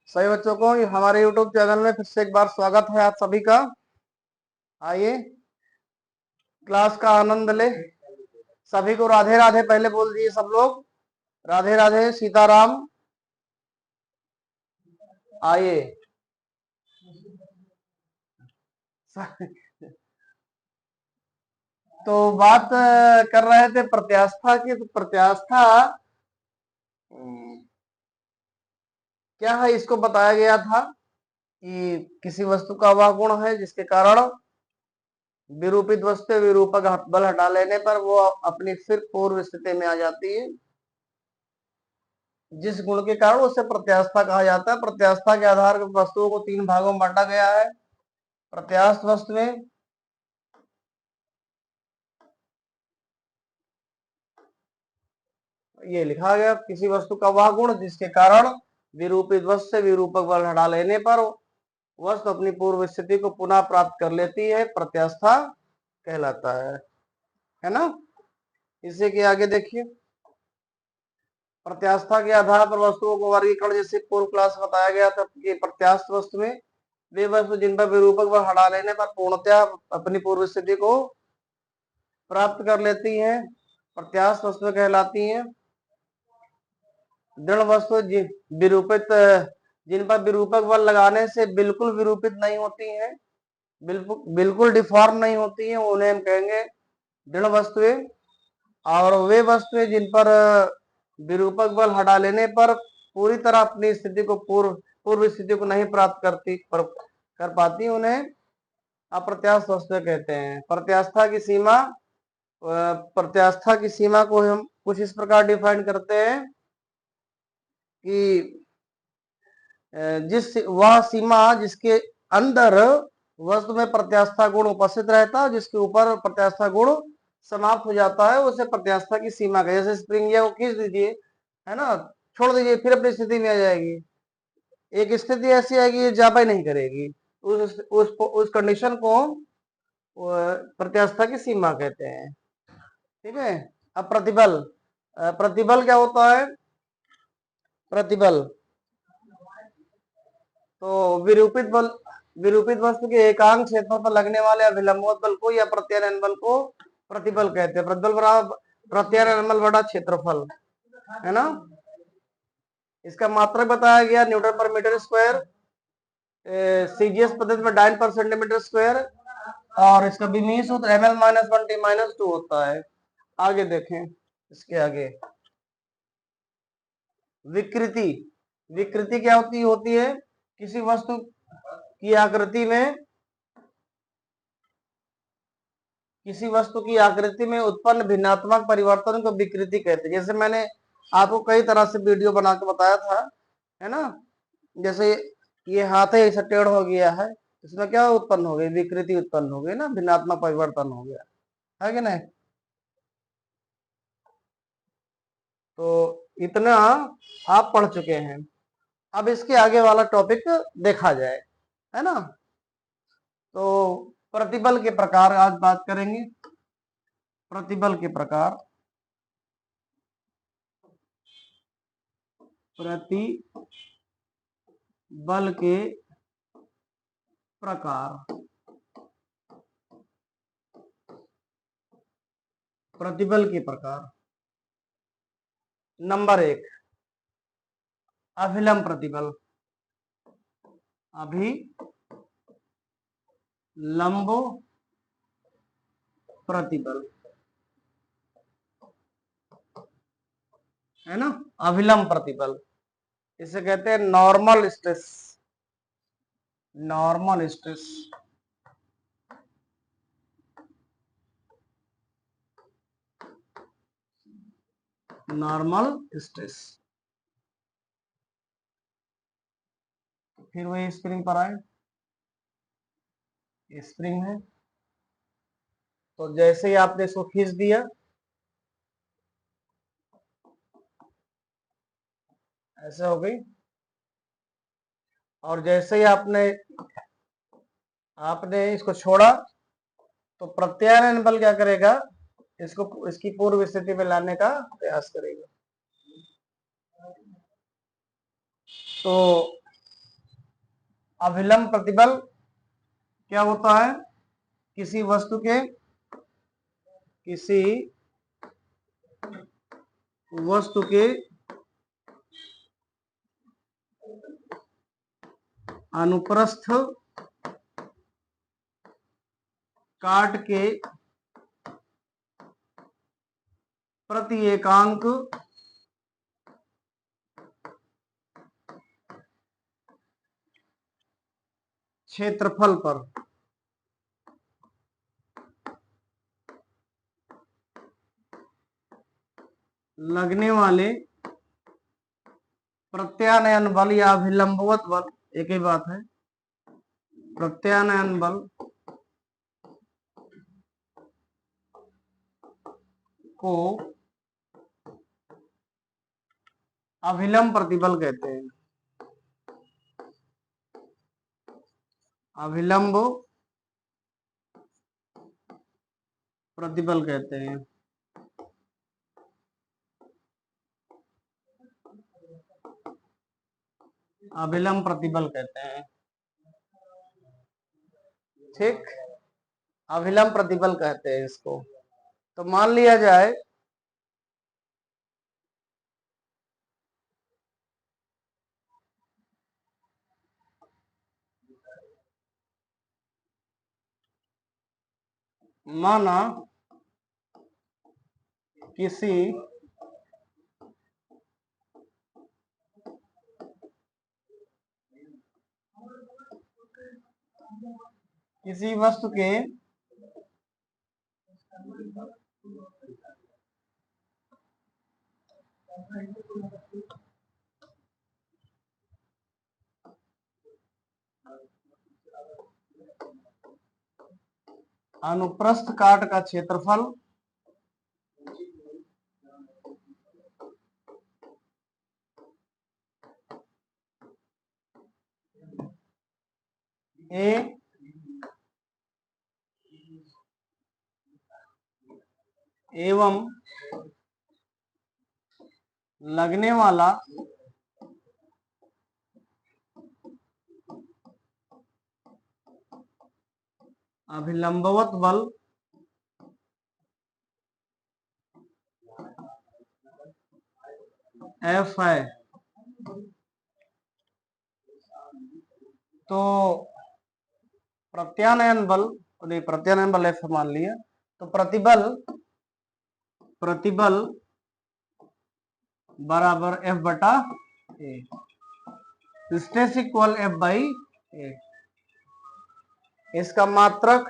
सभी बच्चों को हमारे YouTube चैनल में फिर से एक बार स्वागत है आप सभी का। आइए क्लास का आनंद ले। सभी को राधे राधे पहले बोल दिए सब लोग। राधे राधे सीताराम। आइए तो बात कर रहे थे प्रत्यास्था की। तो प्रत्यास्था क्या है, इसको बताया गया था कि किसी वस्तु का वह गुण है जिसके कारण विरूपित वस्तु विरूपक बल हटा लेने पर वो अपनी फिर पूर्व स्थिति में आ जाती है। जिस गुण के कारण उसे प्रत्यास्था कहा जाता है। प्रत्यास्था के आधार पर वस्तुओं को 3 भागों में बांटा गया है। प्रत्यास्थ वस्तु में ये लिखा गया, किसी वस्तु का वह गुण जिसके कारण विरूपित वस्तु से विरूपक बल हटा लेने पर वस्तु अपनी पूर्व स्थिति को पुनः प्राप्त कर लेती है, प्रत्यास्था कहलाता है ना। इसी के आगे देखिए, प्रत्यास्था के आधार पर वस्तुओं को वर्गीकरण जैसे पूर्व क्लास बताया गया था कि प्रत्यास्थ वस्तु में वे वस्तु जिन पर विरूपक बल हटा लेने पर पूर्णतया अपनी पूर्व स्थिति को प्राप्त कर लेती हैं, प्रत्यास्थ वस्तु कहलाती हैं। दृढ़ वस्तु विरूपित जिन पर विरूपक बल लगाने से बिल्कुल विरूपित नहीं होती हैं, बिल्कुल डिफॉर्म नहीं होती हैं, उन्हें हम कहेंगे दृढ़ वस्तुएं। और वे वस्तुएं जिन पर विरूपक बल हटा लेने पर पूरी तरह अपनी स्थिति को पूर्व स्थिति को नहीं प्राप्त कर पाती, उन्हें अप्रत्यास्थ वस्तुएं कहते हैं। प्रत्यास्था की सीमा को हम कुछ इस प्रकार डिफाइन करते हैं कि वह सीमा जिसके अंदर वस्तु में प्रत्यास्था गुण उपस्थित रहता है, जिसके ऊपर प्रत्यास्था गुण समाप्त हो जाता है, उसे प्रत्यास्था की सीमा का। जैसे स्प्रिंग को खींच दीजिए, है ना, छोड़ दीजिए, फिर अपनी स्थिति में आ जाएगी। एक स्थिति ऐसी आएगी ये जा पाई नहीं करेगी, उस कंडीशन को प्रत्यास्था की सीमा कहते हैं। ठीक है। अब प्रतिबल क्या होता है? प्रतिबल तो विरूपित वस्तु के एकांक क्षेत्रों पर लगने वाले अभिलंबोत बल को या प्रत्यानयन बल को प्रतिबल कहते हैं। प्रतिबल बराबर प्रत्यानयन बल बटा क्षेत्रफल, है ना। इसका मात्रक बताया गया न्यूटन पर मीटर स्क्वायर, सीजीएस पद्धति में डाइन पर सेंटीमीटर स्क्वायर, और इसका विमीय सूत्र ml - 1 t - 2 होता है। आगे देखें, इसके आगे विकृति। विकृति क्या होती है? किसी वस्तु की आकृति में उत्पन्न भिन्नात्मक परिवर्तन को विकृति कहते हैं। जैसे मैंने आपको कई तरह से वीडियो बना के बताया था, है ना। जैसे ये हाथ है, ऐसा टेढ़ हो गया है, इसमें क्या उत्पन्न हो गई? विकृति उत्पन्न हो गई ना, भिन्नात्मक परिवर्तन हो गया, है कि नहीं। तो इतना आप पढ़ चुके हैं। अब इसके आगे वाला टॉपिक देखा जाए, है ना। तो प्रतिबल के प्रकार आज बात करेंगे। प्रतिबल के प्रकार, प्रतिबल के प्रकार। प्रतिबल के प्रकार नंबर 1, अभिलंब प्रतिबल। अभिलंब प्रतिबल, है ना। अभिलंब प्रतिबल इसे कहते हैं normal stress. Normal stress, normal stress. फिर वही स्प्रिंग पर आए, स्प्रिंग है, तो जैसे ही आपने इसको खींच दिया, ऐसे हो गई, और जैसे ही आपने इसको छोड़ा, तो प्रत्यानयन बल क्या करेगा? इसकी पूर्व स्थिति में लाने का प्रयास करेगा। तो अभिलंब प्रतिबल क्या होता है? किसी वस्तु के अनुप्रस्थ काट के प्रति एकांक क्षेत्रफल पर लगने वाले प्रत्यानयन बल या अभिलंबवत बल, एक ही बात है, प्रत्यानयन बल को अभिलंब प्रतिबल कहते हैं। अभिलंब प्रतिबल कहते हैं। अभिलंब प्रतिबल कहते हैं। ठीक, अभिलंब प्रतिबल कहते हैं इसको। तो मान लिया जाए माना किसी वस्तु के अनुप्रस्थ काट का क्षेत्रफल ए एवं लगने वाला अभिलंबवत बल F है। तो प्रत्यानयन बल F मान लिया। तो प्रतिबल बराबर F बटा ए, स्ट्रेस इक्वल F बाई ए। इसका मात्रक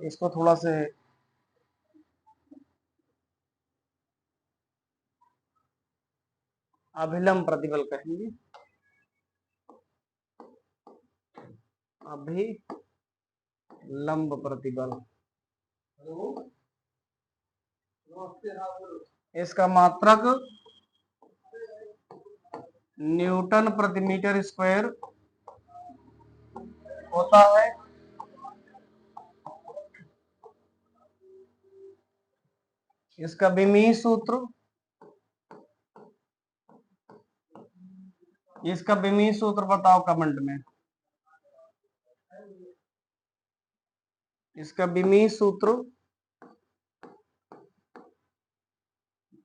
इसको थोड़ा से अभिलंब प्रतिबल कहेंगे। अभिलंब प्रतिबल, इसका मात्रक न्यूटन प्रति मीटर स्क्वायर होता है। इसका विमीय सूत्र बताओ कमेंट में। इसका विमीय सूत्र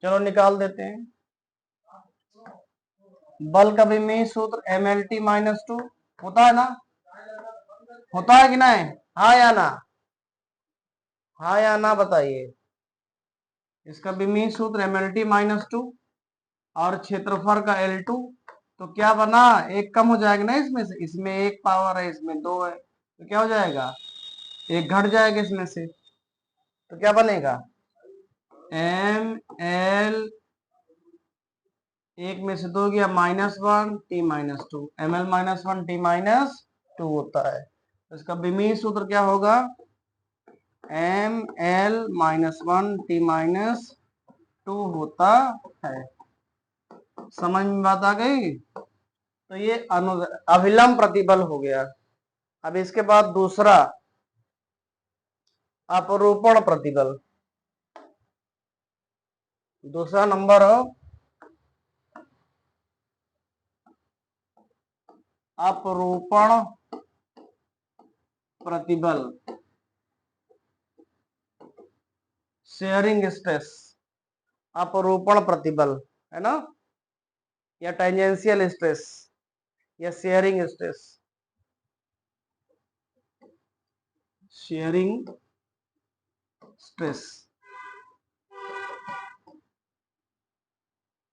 चलो निकाल देते हैं। बल का विमीय सूत्र mlt माइनस 2 होता है ना? होता है कि नहीं? हाँ या ना? हाँ या ना बताइए। इसका विमीय सूत्र mlt माइनस 2 और क्षेत्रफल का L2। तो क्या बना? एक कम हो जाएगा ना इसमें से। इसमें एक पावर है, इसमें 2 है, तो क्या हो जाएगा? एक घट जाएगा इसमें से। तो क्या बनेगा? ml, एक में से 2 गया -1 t -2, ml -1 t -2 होता है। तो इसका विमीय सूत्र क्या होगा? ml -1 t -2 होता है। समझ में बात आ गई? तो ये अभिलंब प्रतिबल हो गया। अब इसके बाद दूसरा अपरूपण प्रतिबल। दूसरा नंबर अपरूपण प्रतिबल, शेयरिंग स्ट्रेस। अपरूपण प्रतिबल है ना, या टेंजेंशियल स्ट्रेस या शेयरिंग स्ट्रेस। Sharing stress.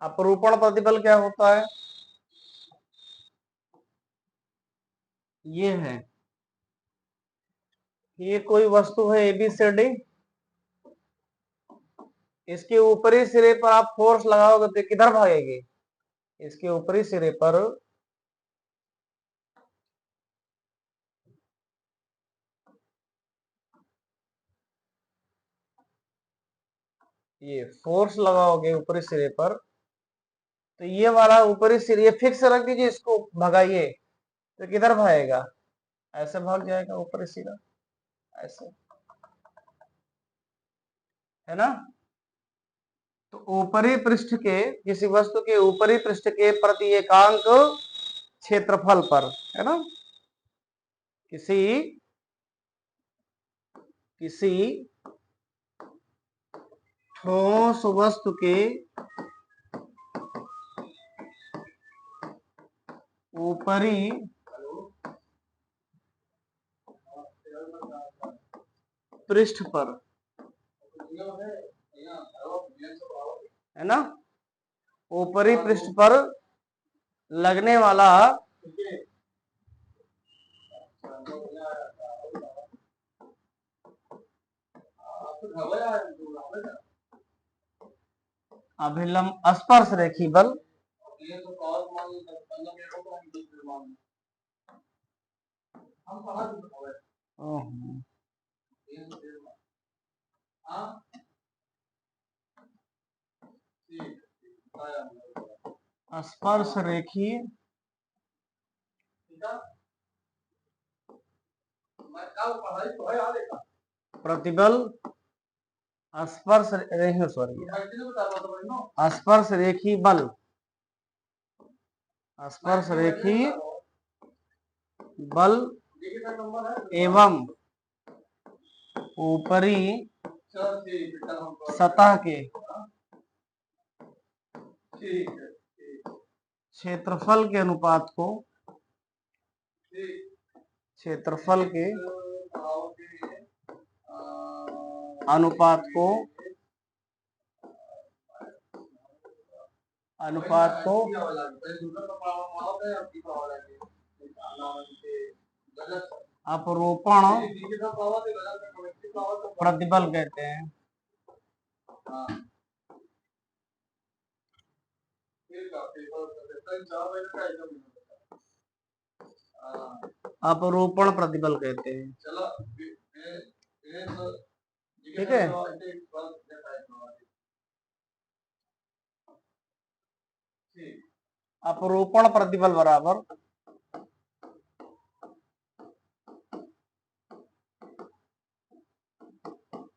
अपरूपण प्रतिबल क्या होता है? ये है, ये कोई वस्तु है एबीसीडी, इसके ऊपरी सिरे पर आप फोर्स लगाओगे तो किधर भागेगी? इसके ऊपरी सिरे पर ये फोर्स लगाओगे ऊपरी सिरे पर, तो ये वाला ऊपरी सिरे ये फिक्स रख दीजिए, इसको भगाइए तो किधर भागेगा? ऐसे भाग जाएगा ऊपरी सिरा, ऐसे, है ना। तो ऊपरी पृष्ठ के, किसी वस्तु के ऊपरी पृष्ठ के प्रति एकांक क्षेत्रफल पर, है ना, किसी किसी ठोस वस्तु के ऊपरी पृष्ठ पर, है ना, ऊपरी पृष्ठ पर लगने वाला अभिलंब स्पर्श रेखी बल, स्पर्श रेखी प्रतिबल, स्पर्श रेखी, सॉरी, स्पर्श रेखी बल, स्पर्श रेखी बल एवं ऊपरी सतह के क्षेत्रफल के अनुपात को, क्षेत्रफल के अनुपात को अपरूपण प्रतिबल कहते हैं। अपरूपण प्रतिबल कहते हैं, ठीक है। अपरूपण प्रतिबल बराबर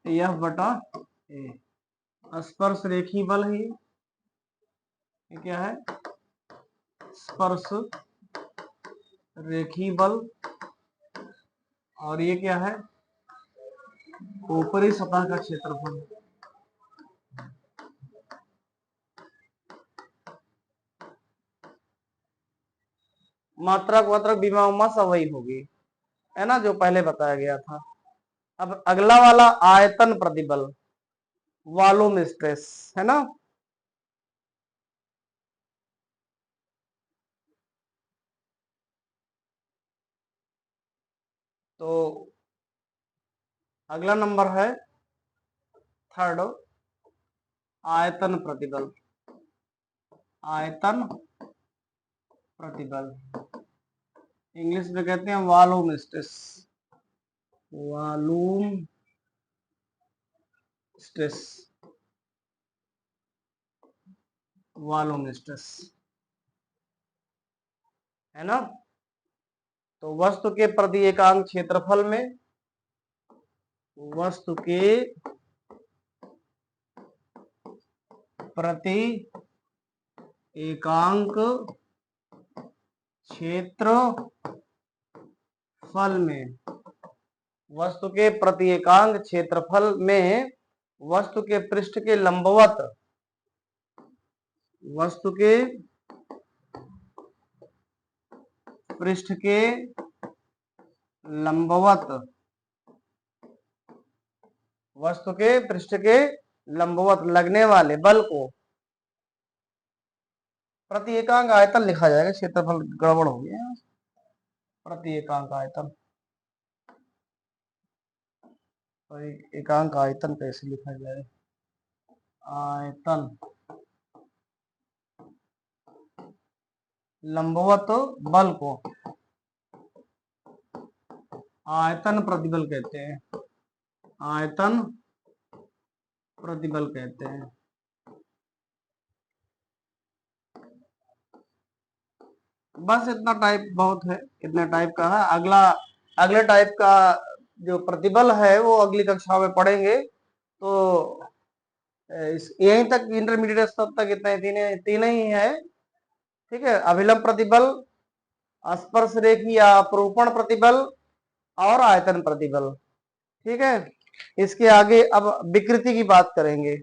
यह बटा ए। स्पर्श रेखी बल है, ये क्या है? स्पर्श रेखी बल, और ये क्या है? ऊपरी सतह का क्षेत्रफल। मात्रक वात्रक बीमा उमा सब वही होगी, है ना, जो पहले बताया गया था। अब अगला वाला आयतन प्रतिबल, वॉल्यूम स्ट्रेस, है ना। तो अगला नंबर है थर्ड, आयतन प्रतिबल। आयतन प्रतिबल इंग्लिश में कहते हैं volume stress. Volume stress, volume stress, है ना। तो वस्तु के प्रति एकांक क्षेत्रफल में वस्तु के प्रति एकांक क्षेत्रफल में, वस्तु के प्रति एकांक क्षेत्रफल में वस्तु के पृष्ठ के लंबवत, वस्तु के पृष्ठ के लंबवत, वस्तु के पृष्ठ के लंबवत लगने वाले बल को, प्रति एकांक आयतन लिखा जाएगा, क्षेत्रफल गड़बड़ हो गया, प्रति एकांक आयतन, एकांक आयतन कैसे लिखा जाए, आयतन लंबवत बल को आयतन प्रतिबल कहते हैं, आयतन प्रतिबल कहते हैं। बस इतना टाइप बहुत है, इतने टाइप का है। अगले टाइप का जो प्रतिबल है वो अगली कक्षा में पढ़ेंगे। तो यहीं तक इंटरमीडिएट स्तर तक इतने तीन ही है, ठीक है। अभिलंब प्रतिबल, स्पर्श रेखी या अपरूपण प्रतिबल और आयतन प्रतिबल, ठीक है। इसके आगे अब विकृति की बात करेंगे।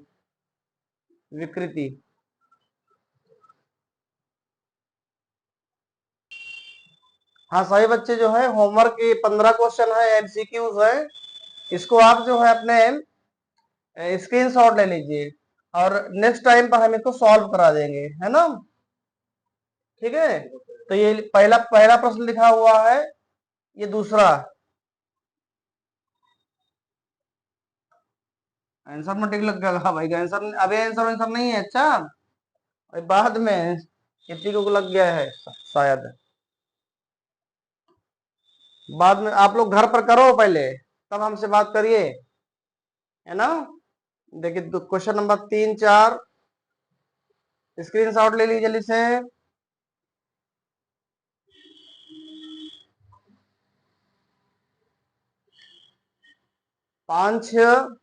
विकृति, हाँ सभी बच्चे जो है होमवर्क के 15 क्वेश्चन है, एमसीक्यूज है, इसको आप जो है अपने स्क्रीनशॉट ले लीजिए और नेक्स्ट टाइम पर हम इसको सॉल्व करा देंगे, है ना, ठीक है। तो ये पहला प्रश्न लिखा हुआ है, ये दूसरा आंसर में टिक लग गया भाई, आंसर अभी आंसर नहीं है, अच्छा बाद में किसी को लग गया है शायद, बाद में आप लोग घर पर करो पहले, तब हमसे बात करिए, है ना। देखिए क्वेश्चन नंबर 3, 4 स्क्रीनशॉट ले लीजिए जल्दी से। 5, 6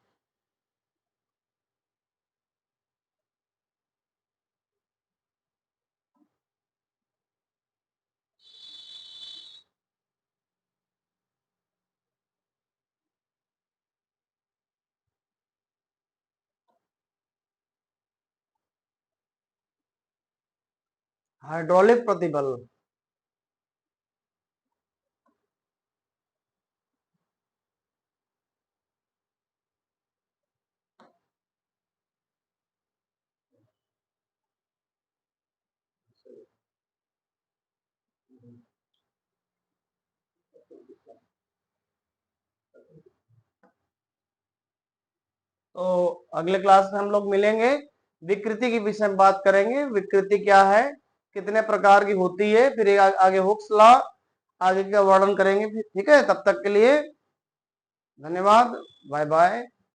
हाइड्रोलिक प्रतिबल, तो अगले क्लास में हम लोग मिलेंगे, विकृति के विषय में बात करेंगे। विकृति क्या है, कितने प्रकार की होती है, फिर आगे हुक्स लॉ आगे का वर्णन करेंगे, ठीक है। तब तक के लिए धन्यवाद, बाय बाय।